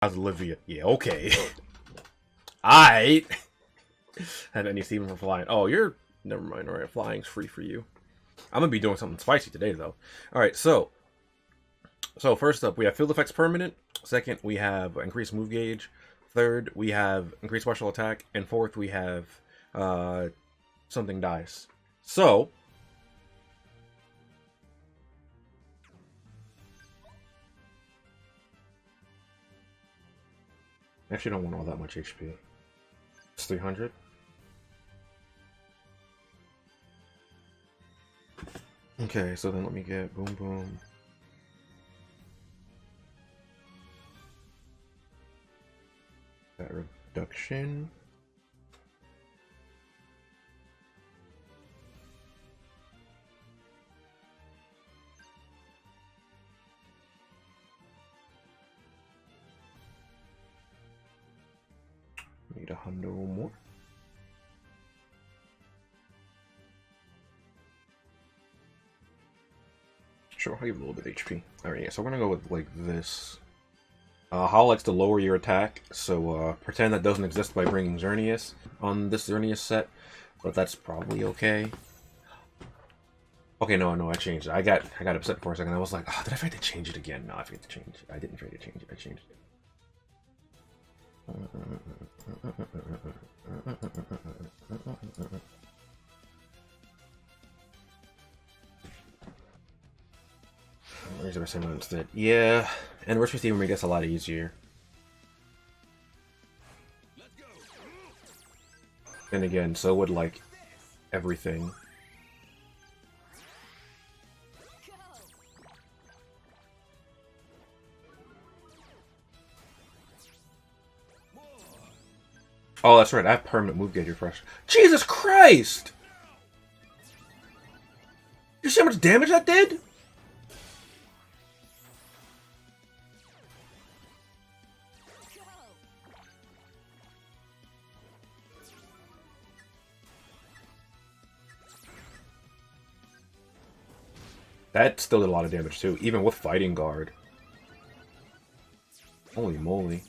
How's Olivia? Yeah, okay. I had any Steven for flying. Oh, you're never mind. All right, flying's free for you. I'm gonna be doing something spicy today, though. All right, so first up, we have field effects permanent. Second, we have increased move gauge. Third, we have increased special attack, and fourth, we have something dies. So I actually don't want all that much HP. It's 300. Okay, so then let me get boom boom. That reduction. Need a hundo more. Sure, I'll give a little bit of HP. Alright, yeah, so we're gonna go with like this. Hala likes to lower your attack, so pretend that doesn't exist by bringing Xerneas on this Xerneas set, but that's probably okay. Okay, no, I changed it. I got upset for a second. I was like, oh, did I forget to change it again? No, I forget to change it. I didn't forget to change it. I changed it. Where's the same instead? Yeah, and Worst Steven makes this a lot easier. And again, so would like everything. Oh, that's right. I have permanent move gauge refresh. Jesus Christ! You see how much damage that did? That still did a lot of damage too, even with Fighting Guard. Holy moly.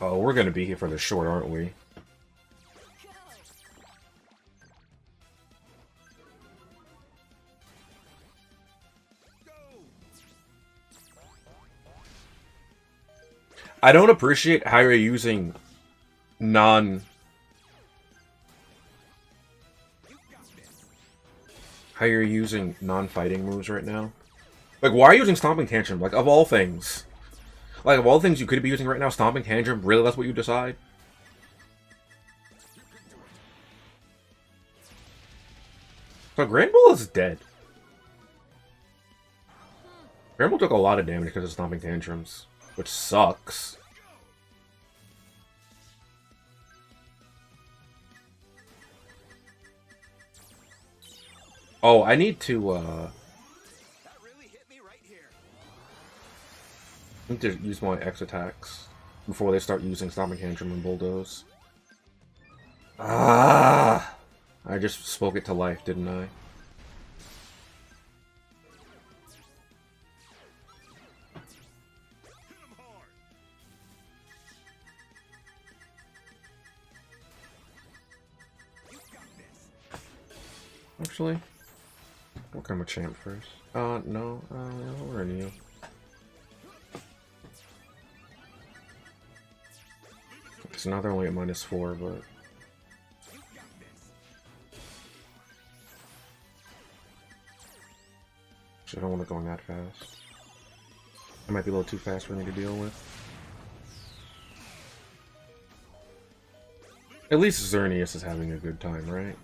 Oh, we're gonna be here for the short, aren't we? I don't appreciate how you're using non-fighting moves right now. Like, why are you using Stomping Tantrum? Like, of all things. Like, of all things you could be using right now, Stomping Tantrum, really, that's what you decide? So Granbull is dead. Granbull took a lot of damage because of Stomping Tantrums, which sucks. Oh, I need to, I need to use my X attacks before they start using Stomping Tantrum and Bulldoze. Ah! I just spoke it to life, didn't I? Actually, what kind of a champ first? No, we're in you. So now they're only at -4, but... Actually, I don't want it going that fast. It might be a little too fast for me to deal with. At least Xerneas is having a good time, right?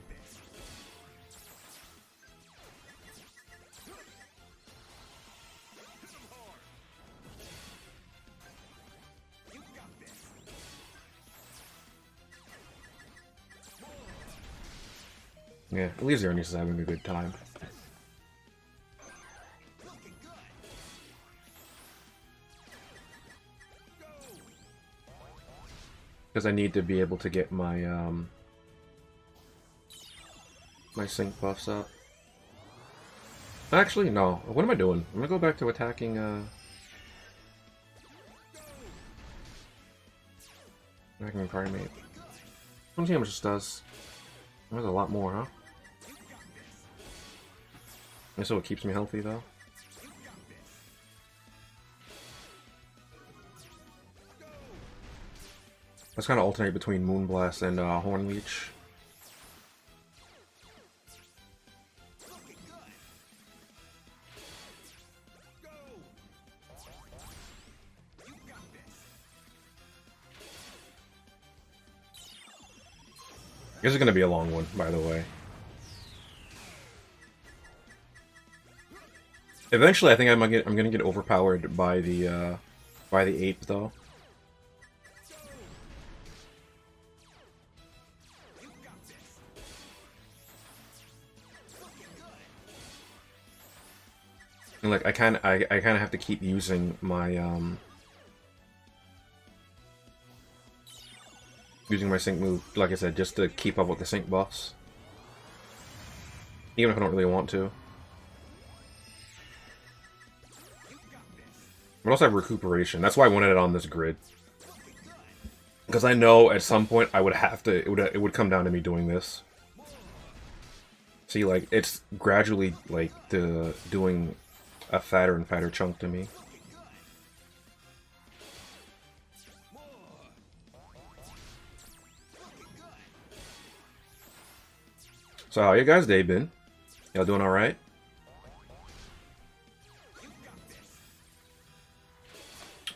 Yeah, at least Xerneas is having a good time. Because I need to be able to get my, my sync buffs up. Actually, no. What am I doing? I'm gonna go back to attacking, Dragon Primate. Let's see how much this does. There's a lot more, huh? And so it keeps me healthy, though. Let's kind of alternate between Moonblast and Hornleech. This is going to be a long one, by the way. Eventually, I think I'm gonna get overpowered by the ape, though. And like I kind of have to keep using my sync move, like I said, just to keep up with the sync buffs, even if I don't really want to. But also have recuperation. That's why I wanted it on this grid, because I know at some point I would have to. It would come down to me doing this. See, like it's gradually like doing a fatter and fatter chunk to me. So how you guys' day been? Y'all doing alright?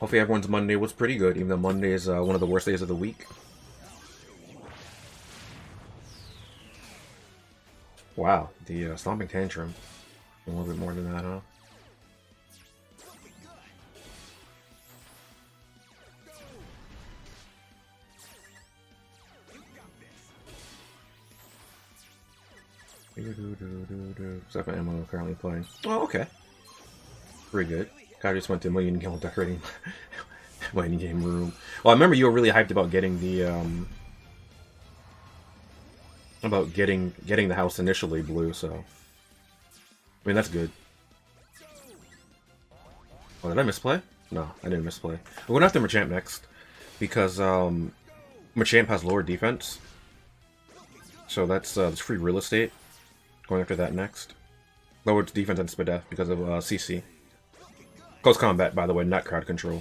Hopefully everyone's Monday was pretty good, even though Monday is one of the worst days of the week. Wow, the Stomping Tantrum. A little bit more than that, huh? Except for Emma currently playing. Oh, okay. Pretty good. I just went to Million Guild decorating my in-game room. Well, I remember you were really hyped about getting the getting the house initially blue, so I mean that's good. Oh, did I misplay? No, I didn't misplay. We're going after Machamp next because Machamp has lower defense, so that's free real estate. Going after that next. Lower defense and Spadef because of CC. Close combat, by the way, not crowd control.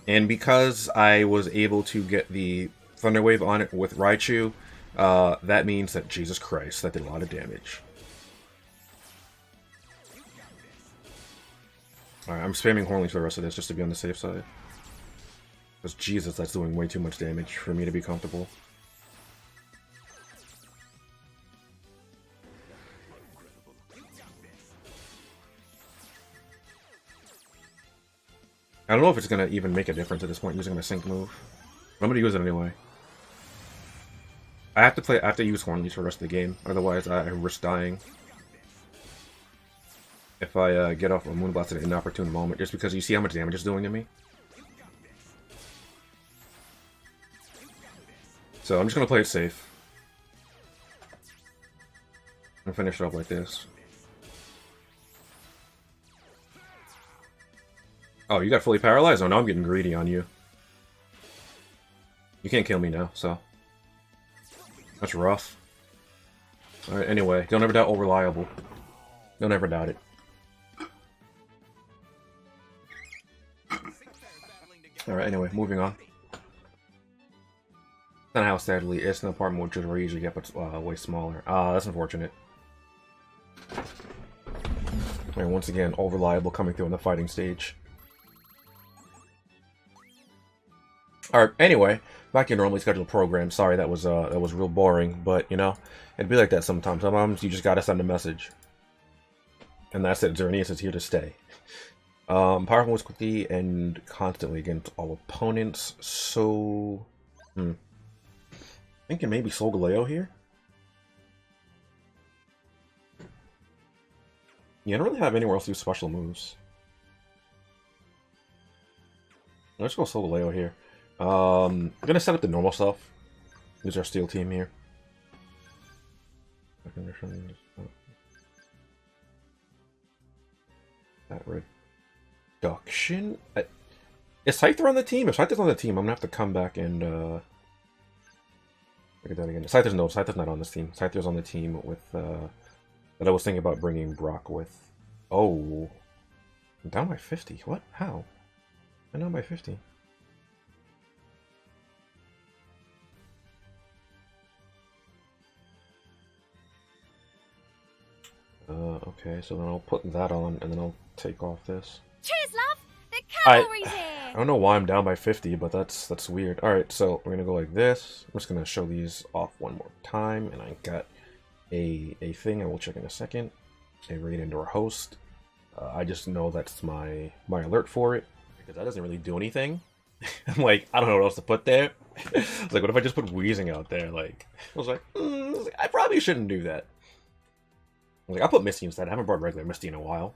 And because I was able to get the Thunder Wave on it with Raichu, that means that, Jesus Christ, that did a lot of damage. Alright, I'm spamming Hornleech for the rest of this just to be on the safe side. Because, Jesus, that's doing way too much damage for me to be comfortable. I don't know if it's going to even make a difference at this point using my sync move. But I'm going to use it anyway. I have to use Hornleech for the rest of the game, otherwise I risk dying. If I get off a Moonblast at an inopportune moment, just because you see how much damage it's doing to me. So I'm just going to play it safe. And finish it up like this. Oh, you got fully paralyzed? Oh, now I'm getting greedy on you. You can't kill me now, so... That's rough. Alright, anyway, don't ever doubt old reliable. Don't ever doubt it. Alright, anyway, moving on. Not how sadly it's an apartment which is where you usually get, but way smaller. That's unfortunate. Alright, once again, old reliable coming through in the fighting stage. Alright, anyway, back to your normally scheduled program. Sorry, that was real boring, but, you know, it'd be like that sometimes. Sometimes you just gotta send a message. And that's it, Xerneas is here to stay. Powerful moves quickly and constantly against all opponents, so... Thinking maybe Solgaleo here? Yeah, I don't really have anywhere else to use special moves. Let's go Solgaleo here. I'm gonna set up the normal stuff. Use our steel team here. That reduction. Is Scyther on the team? If Scyther's on the team, I'm gonna have to come back and look at that again. Scyther's not on this team. Scyther's on the team with that I was thinking about bringing Brock with. Oh, I'm down by 50. What? How? I'm down by 50. Okay, so then I'll put that on, and then I'll take off this. Cheers, love! The cavalry's here! I don't know why I'm down by 50, but that's weird. Alright, so we're gonna go like this. I'm just gonna show these off one more time, and I got a thing I will check in a second. A raid indoor host. I just know that's my alert for it, because that doesn't really do anything. I'm like, I don't know what else to put there. It's like, what if I just put Wheezing out there? Like, I was like, I probably shouldn't do that. I was like, I'll put Misty instead. I haven't brought regular Misty in a while.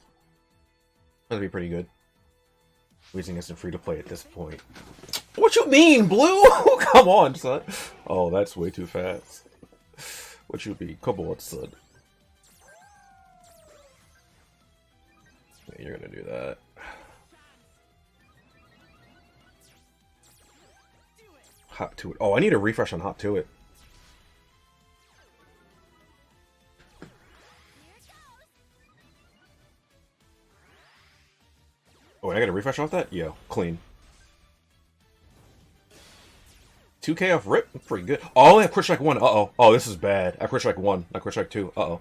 That'd be pretty good. Wheezing isn't free to play at this point. What you mean, Blue? Come on, son. Oh, that's way too fast. What you mean? Come on, son. Yeah, you're gonna do that. Hop to it. Oh, I need a refresh on Hop to it. Oh, I got a refresh off that? Yeah, clean. 2k off Rip? Pretty good. Oh, I have Crit Strike 1. Uh-oh. Oh, this is bad. I Crit Strike 1. I Crit Strike 2. Uh-oh.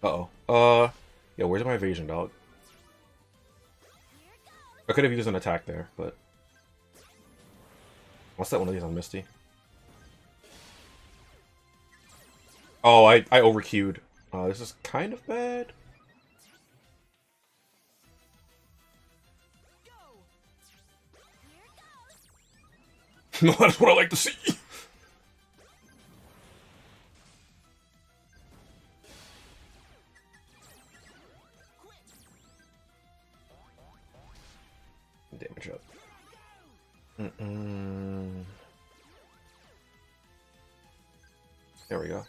Uh-oh. Yeah, where's my evasion, dog? I could have used an attack there, but... What's that one of these on Misty? Oh, I overqueued. This is kind of bad. No, that's what I like to see. Damage up. There we go.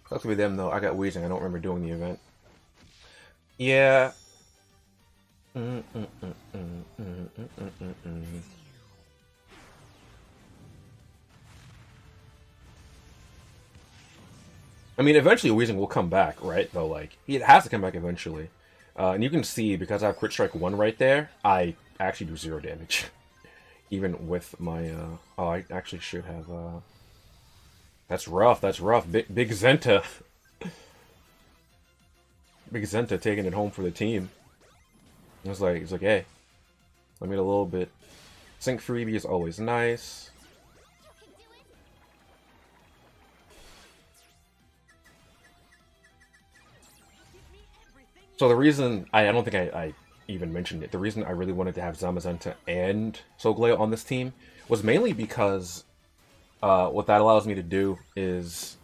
Sucks to be them though. I got Wheezing. I don't remember doing the event. Yeah. I mean, eventually Wheezing will come back, right? Though, like, it has to come back eventually. And you can see, because I have Crit Strike 1 right there, I actually do 0 damage. Even with my, oh, I actually should have, That's rough, that's rough. Big Zenta. Big Zenta taking it home for the team. It's like, hey, let me get a little bit. Sync freebie is always nice. So the reason, I don't think I even mentioned it, the reason I really wanted to have Zamazenta and Solgaleo on this team was mainly because what that allows me to do is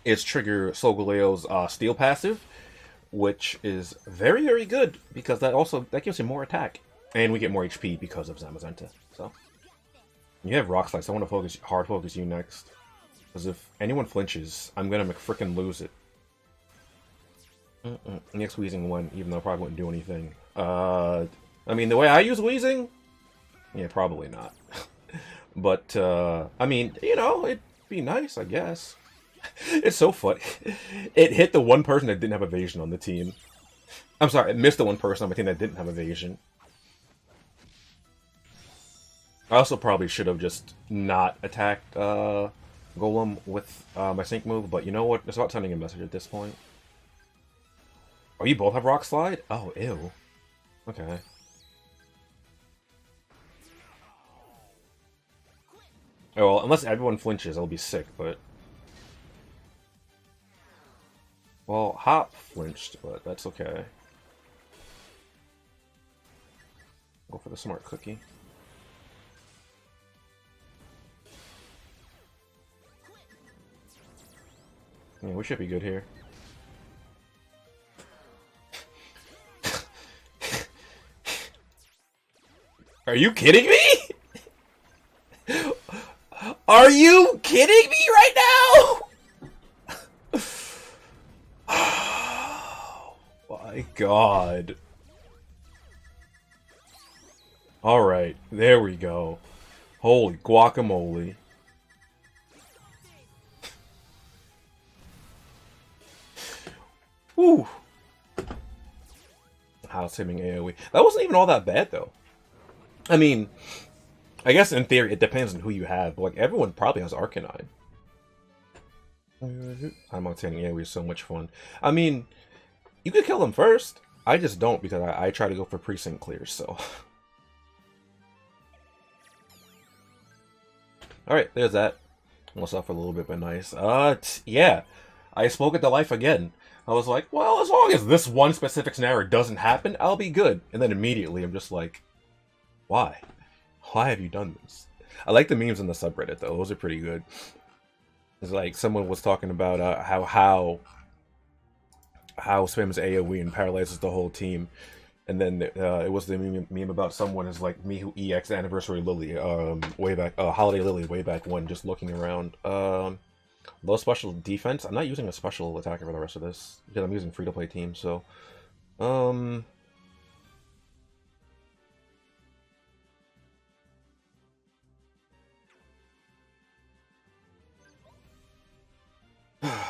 trigger Solgaleo's Steel passive, which is very, very good, because that gives him more attack. And we get more HP because of Zamazenta. So you have Rock Slide, so I want to hard focus you next. Because if anyone flinches, I'm gonna frickin' lose it. Next Wheezing 1, even though I probably wouldn't do anything. I mean, the way I use Wheezing? Yeah, probably not. But, I mean, you know, it'd be nice, I guess. It's so funny. It hit the one person that didn't have evasion on the team. I'm sorry, it missed the one person on my team that didn't have evasion. I also probably should have just not attacked Golem with my sync move, but you know what? It's about sending a message at this point. Oh, you both have Rock Slide? Oh, ew. Okay. Oh, well, unless everyone flinches, I'll be sick, but... Well, Hop flinched, but that's okay. Go for the smart cookie. Yeah, we should be good here. Are you kidding me? Are you kidding me right now? Oh my god. Alright, there we go. Holy guacamole. Woo! House hitting AoE. That wasn't even all that bad, though. I mean, I guess in theory it depends on who you have, but like everyone probably has Arcanine. I'm obtaining AoE is so much fun. I mean, you could kill them first. I just don't because I try to go for precinct clears, so. Alright, there's that. Almost off a little bit, but nice. Yeah. I spoke it to life again. I was like, well, as long as this one specific scenario doesn't happen, I'll be good. And then immediately I'm just like, why? Why have you done this? I like the memes in the subreddit, though. Those are pretty good. It's like someone was talking about how spams AoE and paralyzes the whole team. And then it was the meme about someone is like me who EX Anniversary Lily, way back, Holiday Lily, way back when, just looking around. Low special defense. I'm not using a special attacker for the rest of this because I'm using free-to-play team. So,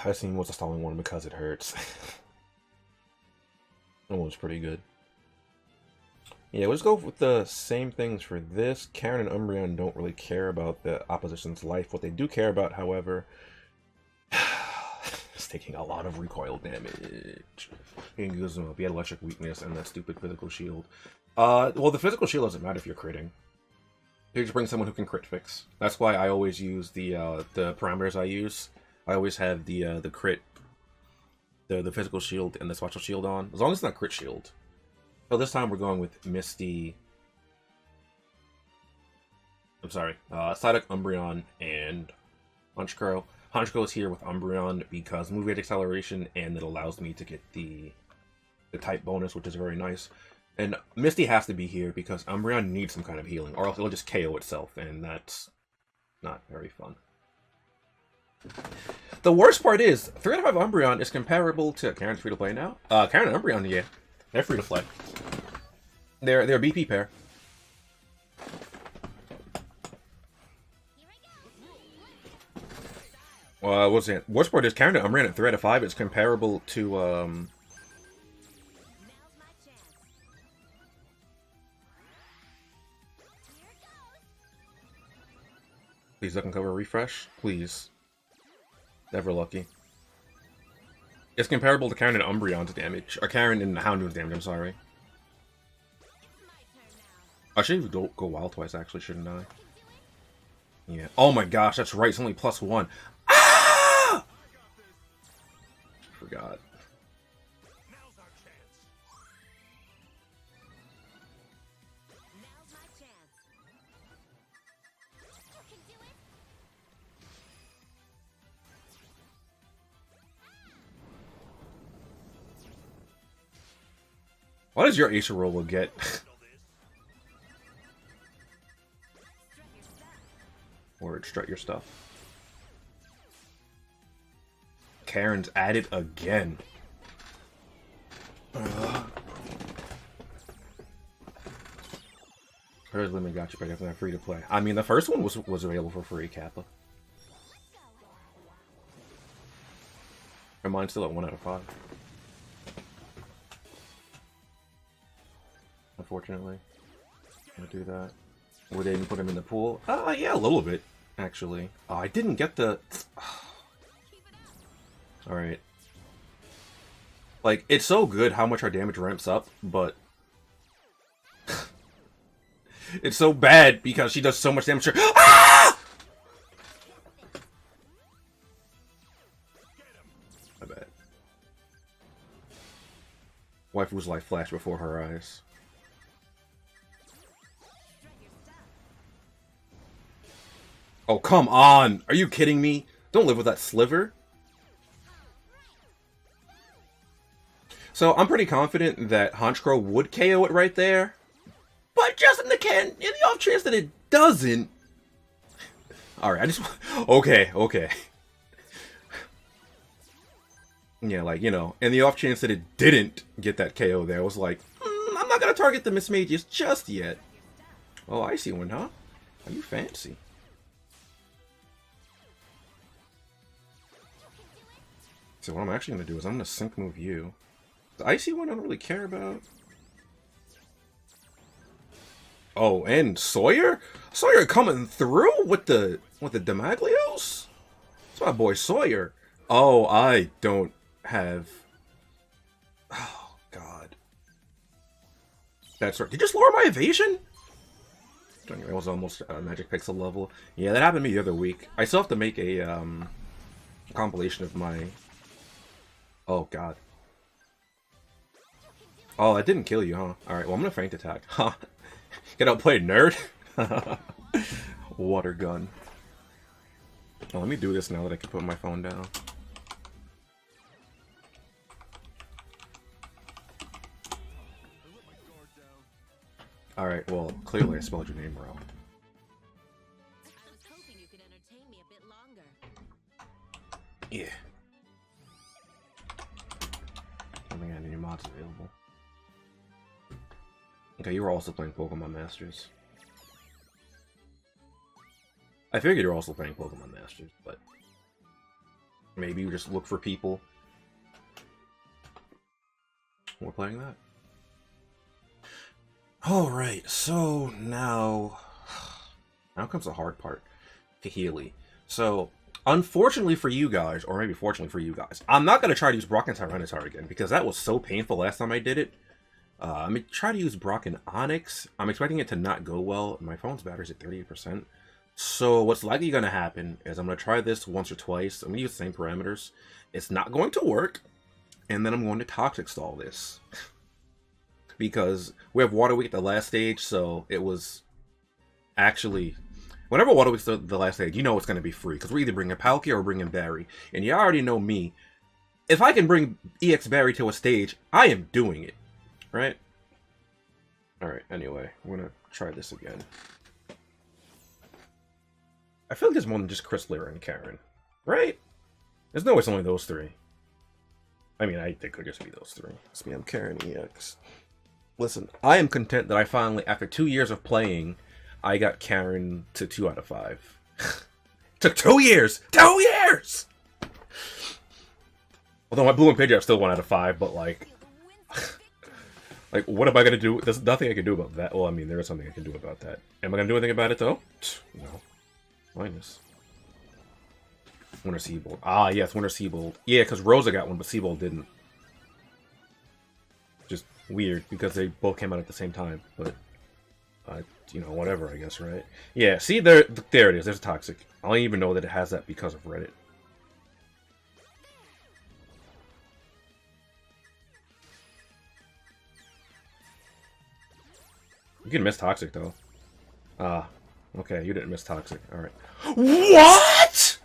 I seen was a stalling one because it hurts. That one was pretty good. Yeah, we'll just go with the same things for this. Karen and Umbreon don't really care about the opposition's life. What they do care about, however, is taking a lot of recoil damage. He had electric weakness and that stupid physical shield. Well, the physical shield doesn't matter if you're critting. You just bring someone who can crit fix. That's why I always use the parameters I use. I always have the crit, the physical shield and the special shield on, as long as it's not crit shield. So this time we're going with Misty. I'm sorry, Psyduck, Umbreon, and Honchkrow. Honchkrow is here with Umbreon because move rate acceleration, and it allows me to get the type bonus, which is very nice. And Misty has to be here because Umbreon needs some kind of healing, or else it'll just KO itself, and that's not very fun. The worst part is, 3 out of 5 Umbreon is comparable to Karen's free to play now. Karen and Umbreon, yeah, they're free to play. They're a BP pair. What's it? Worst part is Karen and Umbreon at 3 out of 5 is comparable to Please duck and cover refresh, please. Never lucky. It's comparable to Karen and Umbreon's damage. Or Karen and Houndoom's damage, I'm sorry. I should even go wild twice, actually, shouldn't I? Yeah. Oh my gosh, that's right, it's only +1. Ah! Forgot. What does your Acerola get? Or strut your stuff. Karen's at it again. Hers limit got you, but definitely free to play. I mean, the first one was available for free, Kappa. And mine's still at 1 out of 5. Unfortunately, I'm gonna do that. Would they even put him in the pool? Yeah, a little bit, actually. Oh, I didn't get the... Alright. Like, it's so good how much our damage ramps up, but... it's so bad because she does so much damage. Ah! My bad. Waifu's life flashed before her eyes. Oh, come on! Are you kidding me? Don't live with that sliver. So, I'm pretty confident that Honchkrow would KO it right there. But just in the off chance that it doesn't... Alright, I just... Okay. Yeah, like, you know, in the off chance that it didn't get that KO there, I was like, I'm not gonna target the Miss Mages just yet. Oh, Icy one, huh? Are you fancy? So what I'm actually going to do is I'm going to sync move you. The Icy one I don't really care about. Oh, and Sawyer? Sawyer coming through with the Demaglios? It's my boy Sawyer. Oh, I don't have... Oh, God. That's right. Did you just lower my evasion? Anyway, I was almost Magic Pixel level. Yeah, that happened to me the other week. I still have to make a compilation of my... Oh, God. Oh, that didn't kill you, huh? Alright, well, I'm gonna feint attack. Huh. Get outplayed, nerd! Water gun. Oh, let me do this now that I can put my phone down. Alright, well, clearly I spelled your name wrong. I was hoping you could entertain me a bit longer. Yeah. I don't think I have any mods available. Okay, you were also playing Pokemon Masters. I figured you were also playing Pokemon Masters, but maybe you just look for people who are playing that. Alright, so now comes the hard part. Kahili. So, unfortunately for you guys, or maybe fortunately for you guys, I'm not going to try to use Brock and Tyranitar again, because that was so painful last time I did it. I'm going to try to use Brock and Onyx. I'm expecting it to not go well. My phone's battery's at 38%. So what's likely going to happen is I'm going to try this once or twice. I'm going to use the same parameters. It's not going to work. And then I'm going to Toxic Stall this. Because we have Water Week at the last stage, so it was actually... Whenever Water Week's the last stage, you know it's going to be free. Because we're either bringing Palkia or bringing Barry. And you already know me. If I can bring EX Barry to a stage, I am doing it. Right? Alright, anyway, we're gonna try this again. I feel like there's more than just Chris, Lyra, and Karen. Right? There's no way it's only those three. I mean, I think it could just be those three. Spam Karen EX. Listen, I am content that I finally, after 2 years of playing, I got Karen to 2 out of 5. Took 2 years! 2 years! Although my Blue and Pidgeot still 1 out of 5, but like... Like, what am I going to do? There's nothing I can do about that. Well, I mean, there is something I can do about that. Am I going to do anything about it, though? No. Minus. Winter Seabolt. Ah, yes, Winter Seabolt. Yeah, because Rosa got one, but Seabolt didn't. Just weird, because they both came out at the same time. But, you know, whatever, I guess, right? Yeah, see, there it is. There's a Toxic. I don't even know that it has that because of Reddit. You can miss Toxic, though. Ah, okay, you didn't miss Toxic. Alright. What?!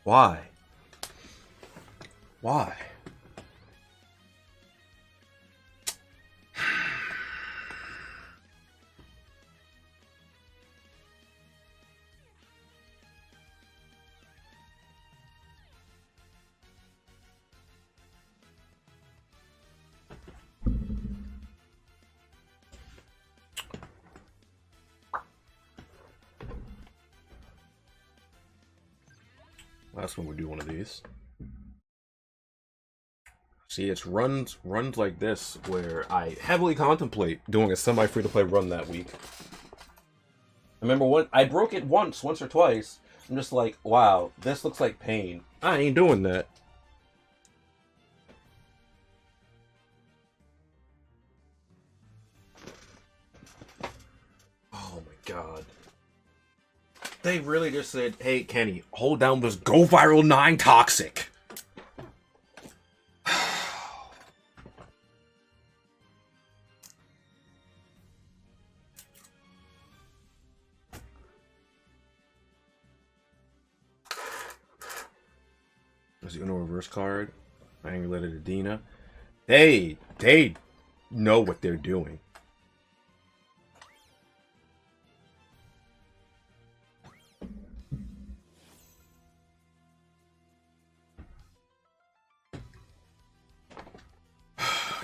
Why? Why? Last one we do one of these. See, it's runs like this where I heavily contemplate doing a semi-free-to-play run that week. I remember when I broke it once or twice. I'm just like, wow, this looks like pain. I ain't doing that. Oh my god. They really just said, hey, Kenny, hold down this Go Viral 9 Toxic. There's the Uno reverse card. Angry letter to Dina. They know what they're doing.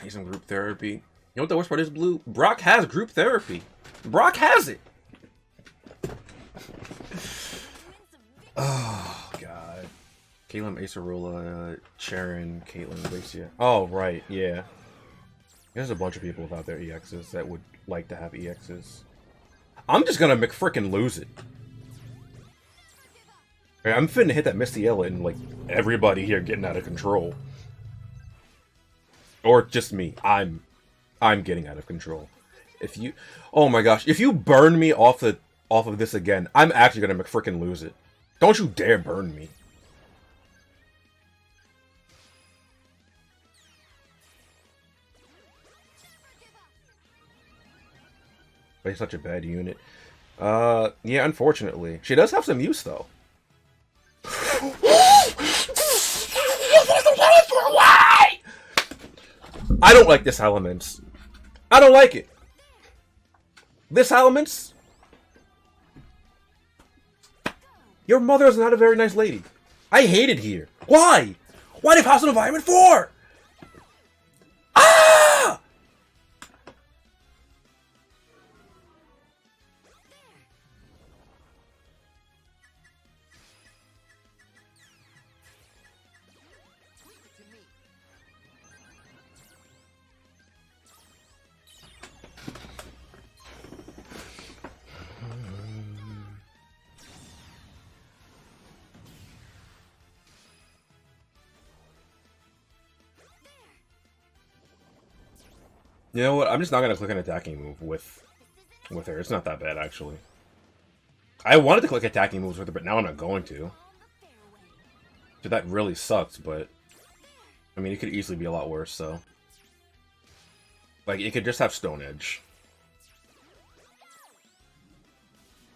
He's in group therapy. You know what the worst part is, Blue? Brock has group therapy. Brock has it. Oh, God. Caitlyn, Acerola, Sharon, Caitlyn, Alicia. Oh, right, yeah. There's a bunch of people without their EXs that would like to have EXs. I'm just gonna McFrickin' lose it. I'm finna hit that Misty Ella and, like, everybody here getting out of control. Or just me. I'm getting out of control. If you... Oh my gosh. If you burn me off of this again, I'm actually gonna McFrickin' lose it. Don't you dare burn me. But he's such a bad unit. Yeah, unfortunately. She does have some use, though. Why? I don't like this Elements. I don't like it. This Elements? Your mother is not a very nice lady. I hate it here. Why? Why did hostile environment for? Ah! You know what? I'm just not gonna click an attacking move with her. It's not that bad, actually. I wanted to click attacking moves with her, but now I'm not going to. So that really sucks, but... I mean, it could easily be a lot worse, so... Like, it could just have Stone Edge.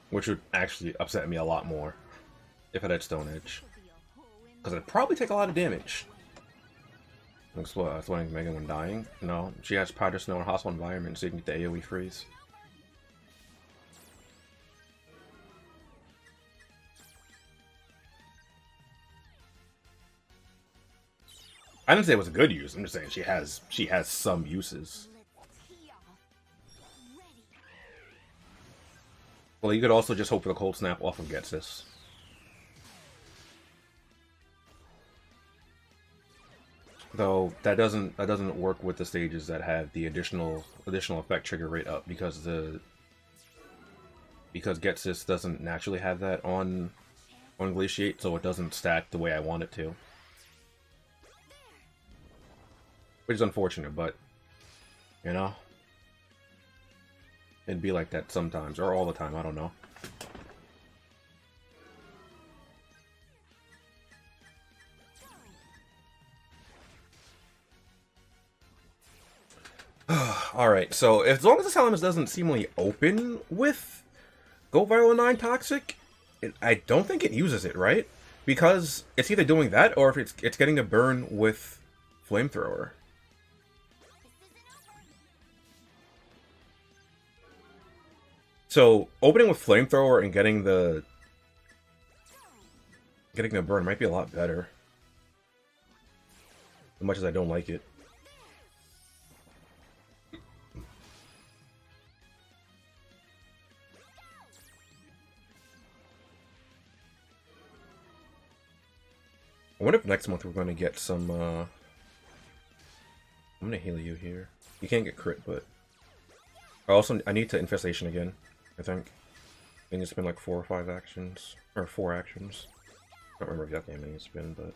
Which would actually upset me a lot more. If it had Stone Edge. Because it'd probably take a lot of damage. Exploding Megan when dying? No, she has Powder Snow and hostile environment, so you can get the AoE freeze. I didn't say it was a good use. I'm just saying she has some uses. Well, you could also just hope for the Cold Snap off of Getsis. Though that doesn't work with the stages that have the additional effect trigger rate up because Getsis doesn't naturally have that on Glaciate, so it doesn't stack the way I want it to. Which is unfortunate, but you know, it'd be like that sometimes or all the time. I don't know. Alright, so as long as this Elements doesn't seemingly open with Go Viral 9 Toxic, I don't think it uses it, right? Because it's either doing that or if it's getting a burn with Flamethrower. So opening with Flamethrower and getting the burn might be a lot better. As much as I don't like it. I wonder if next month we're going to get some, I'm going to heal you here. You can't get crit, but... I need to Infestation again, I think. I think it's been like 4 or 5 actions. Or 4 actions. I don't remember exactly how many it's been, but...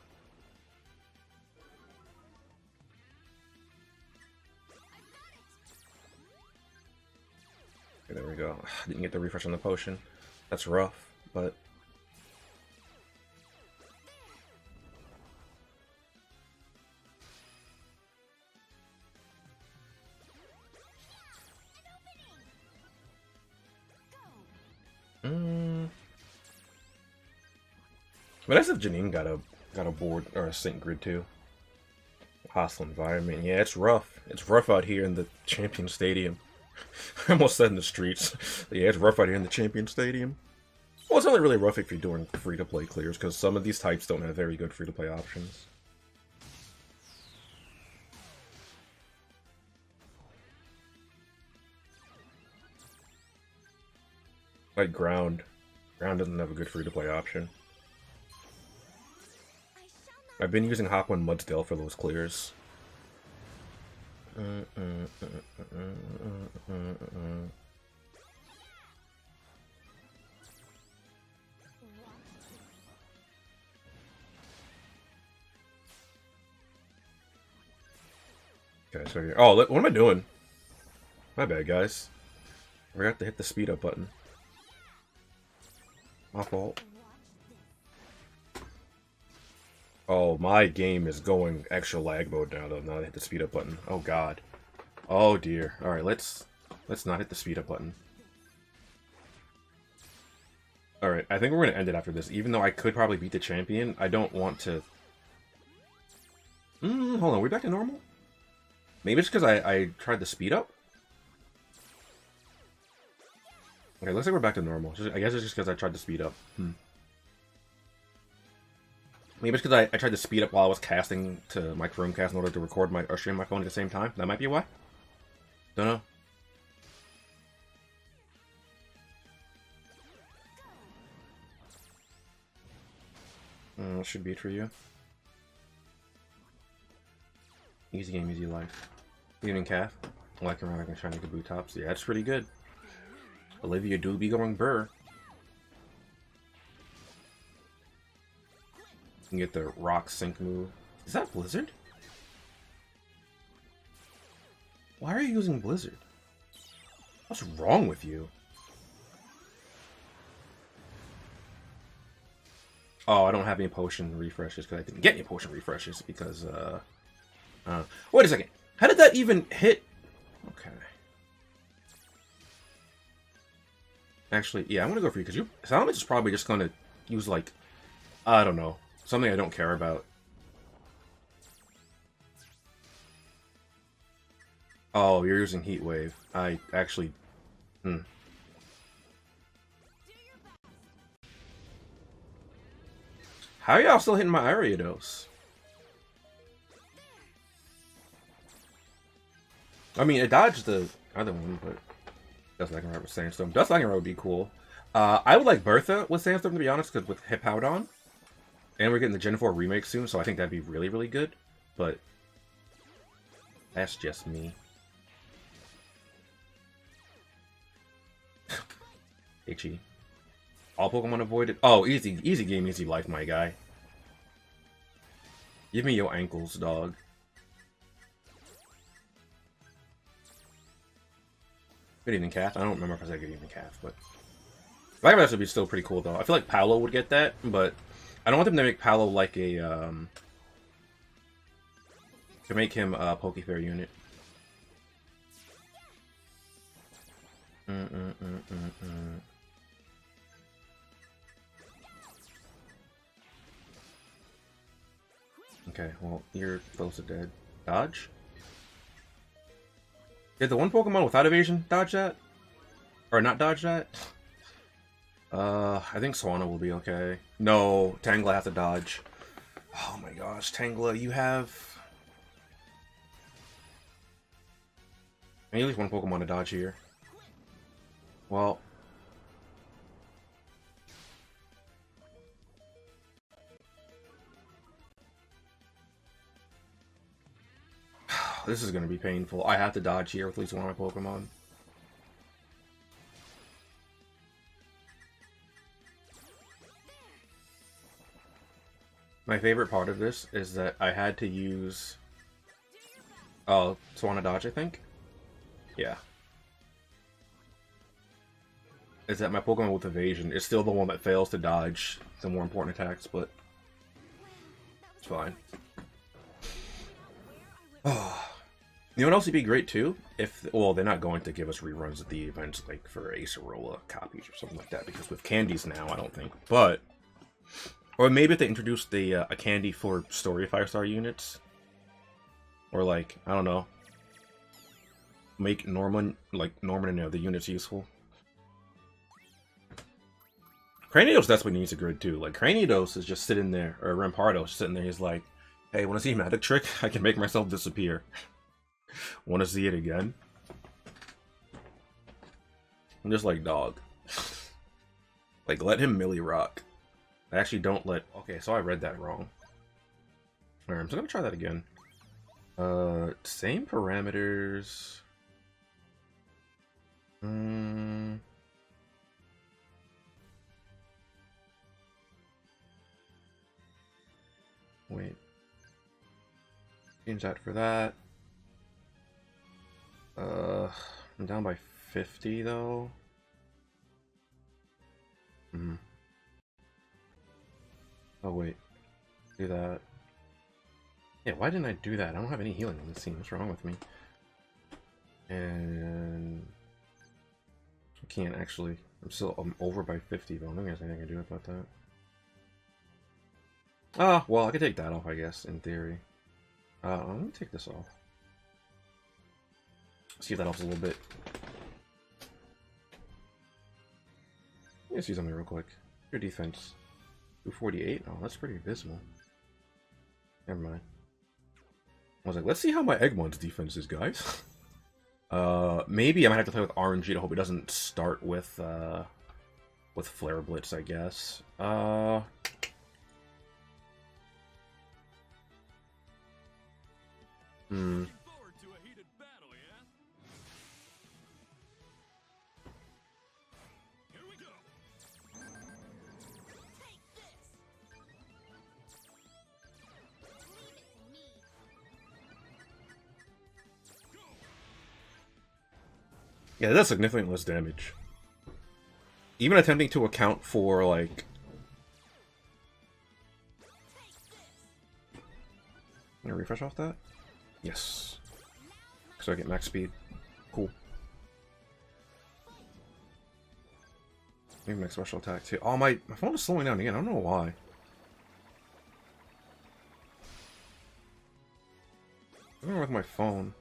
Okay, there we go. Didn't get the refresh on the potion. That's rough, but... But as if Janine got a Got a board or a sync grid too. Hostile environment. Yeah, it's rough. It's rough out here in the Champion Stadium. I almost said in the streets. Yeah, it's rough out here in the Champion Stadium. Well, it's only really rough if you're doing free-to-play clears, because some of these types don't have very good free-to-play options. Like ground. Ground doesn't have a good free-to-play option. I've been using Hop 1 Mudsdale for those clears. Okay, so here. Oh, what am I doing? My bad, guys. I forgot to hit the speed up button. My fault. Oh, my game is going extra lag mode now, though. Now I hit the speed up button. Oh god. Oh dear. All right, let's not hit the speed up button. All right, I think we're gonna end it after this. Even though I could probably beat the champion, I don't want to. Hold on, we back to normal? Maybe it's because I tried the speed up. Okay, looks like we're back to normal. I guess it's just because I tried to speed up. Maybe it's because I tried to speed up while I was casting to my Chromecast in order to record my or stream my phone at the same time. That might be why. Don't know. That should be it for you. Easy game, easy life. Evening calf. Like around like I'm trying to get boot tops. Yeah, that's pretty good. Olivia do be going burr. You can get the rock sync move. Is that Blizzard? Why are you using Blizzard? What's wrong with you? Oh, I don't have any potion refreshes because I didn't get any potion refreshes because, wait a second. How did that even hit? Okay. Actually, yeah, I'm gonna go for you because Salamence is probably just gonna use, like, I don't know, something I don't care about. Oh, you're using Heat Wave. I actually, How are y'all still hitting my Ariados? I mean, it dodged the other one, but Dust-Lightning with Sandstorm. Dust-Lightning would be cool. I would like Bertha with Sandstorm, to be honest, because with Hippowdon. And we're getting the Gen 4 remake soon, so I think that'd be really, really good. But that's just me. Itchy. All Pokemon avoided. Oh, easy game, easy life, my guy. Give me your ankles, dog. Good evening, Calf. I don't remember if I said good evening, Calf, but Blastoise would be still pretty cool, though. I feel like Paolo would get that, but I don't want them to make Paolo like a to make him a Pokefair unit. Okay, well, you're close to dead. Dodge? Did the one Pokemon without evasion dodge that? Or not dodge that? I think Swanna will be okay. No, Tangela has to dodge. Oh my gosh, Tangela, you have... I need at least one Pokemon to dodge here. Well... This is going to be painful. I have to dodge here with at least one of my Pokemon. My favorite part of this is that I had to use... Oh, Swanna dodge, I think? Yeah. Is that my Pokemon with evasion is still the one that fails to dodge the more important attacks, but... It's fine. Oh. You know what else would be great too? If, well, they're not going to give us reruns at the events like for Acerola copies or something like that, because with candies now, I don't think. But Or maybe if they introduced the a candy for story 5-star units. Or like, I don't know. Make Norman and the units useful. Xerneas desperately needs a grid too. Like Xerneas is just sitting there, or Rampardos sitting there, he's like, hey, wanna see a magic trick? I can make myself disappear. Wanna see it again? I'm just like, dog. Like, let him Millie rock. I actually don't let... Okay, so I read that wrong. Alright, I'm just gonna try that again. Same parameters. Wait. Change that for that. I'm down by 50 though. Oh wait. Do that. Yeah, why didn't I do that? I don't have any healing on this team. What's wrong with me? And I can't actually. I'm over by 50, but I don't think there's anything I can do about that. Ah, well, I could take that off, I guess, in theory. Let me take this off. See if that helps a little bit. Let's see something real quick. Your defense. 248? Oh, that's pretty abysmal. Never mind. I was like, let's see how my Eggmon's defense is, guys. Maybe I might have to play with RNG to hope it doesn't start with Flare Blitz, I guess. Yeah, that's significantly less damage. Even attempting to account for, like... Can I refresh off that? Yes. So I get max speed. Cool. Maybe max special attack too. Oh, my phone is slowing down again. I don't know why. I don't know with my phone.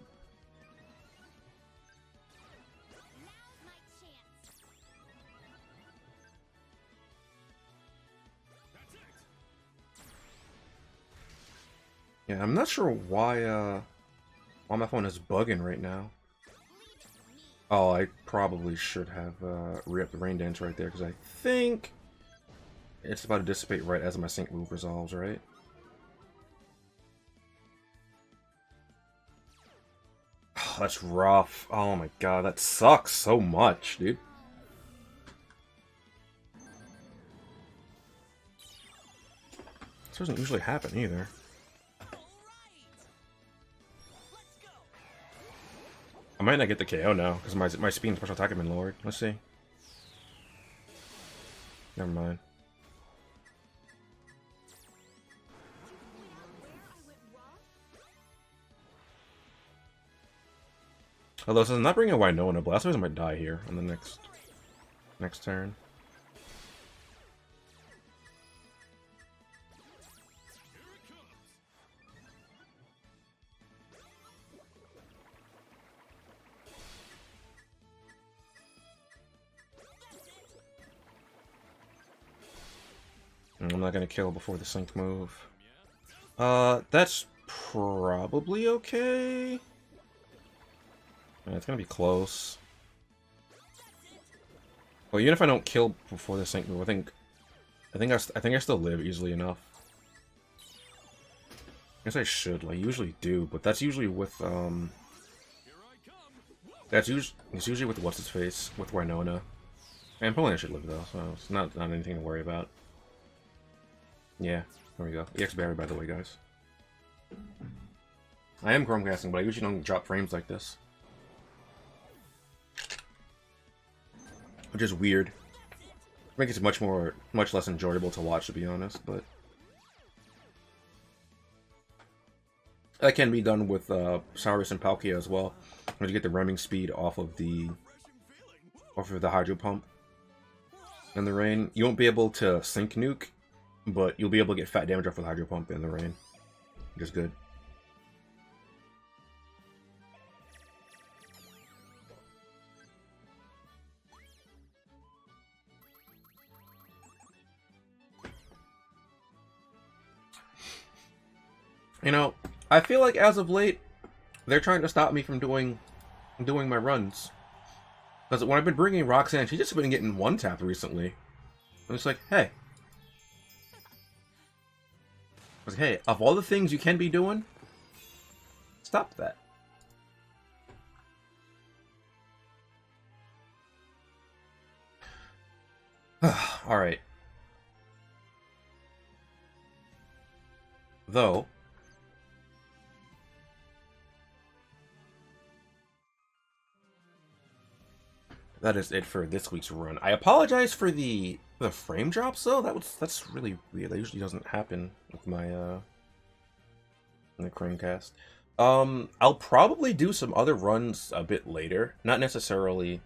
Yeah, I'm not sure why my phone is bugging right now. Oh, I probably should have re-upped the rain dance right there, because I think it's about to dissipate right as my sync move resolves, right? Oh, that's rough. Oh my god, that sucks so much, dude. This doesn't usually happen either. I might not get the KO now, because my speed and special attack have been lowered. Let's see. Never mind. Although, since I'm not bringing a Winona, Blastoise might die here on the next turn. I'm not gonna kill before the sync move. That's probably okay. Yeah, it's gonna be close. Well, even if I don't kill before the sync move, I think I still live easily enough. I guess I should. I usually do, but that's usually with it's usually with what's his face with Winona. And Empoleon should live though, so it's not anything to worry about. Yeah, there we go. EX Barry, by the way, guys. I am Chromecasting, but I usually don't drop frames like this. Which is weird. I think it's much less enjoyable to watch, to be honest, but... That can be done with Saurus and Palkia as well. When you get the ramming speed off of the Hydro Pump in the rain. You won't be able to sync nuke but you'll be able to get fat damage off with Hydro Pump in the rain, which is good. You know, I feel like as of late, they're trying to stop me from doing my runs. Because when I've been bringing Roxanne, she's just been getting one-tapped recently. I'm just like, hey. I was like, hey, of all the things you can be doing, stop that. Alright. Though, that is it for this week's run. I apologize for the frame drops though. That's really weird. That usually doesn't happen with my in the Chromecast. I'll probably do some other runs a bit later. Not necessarily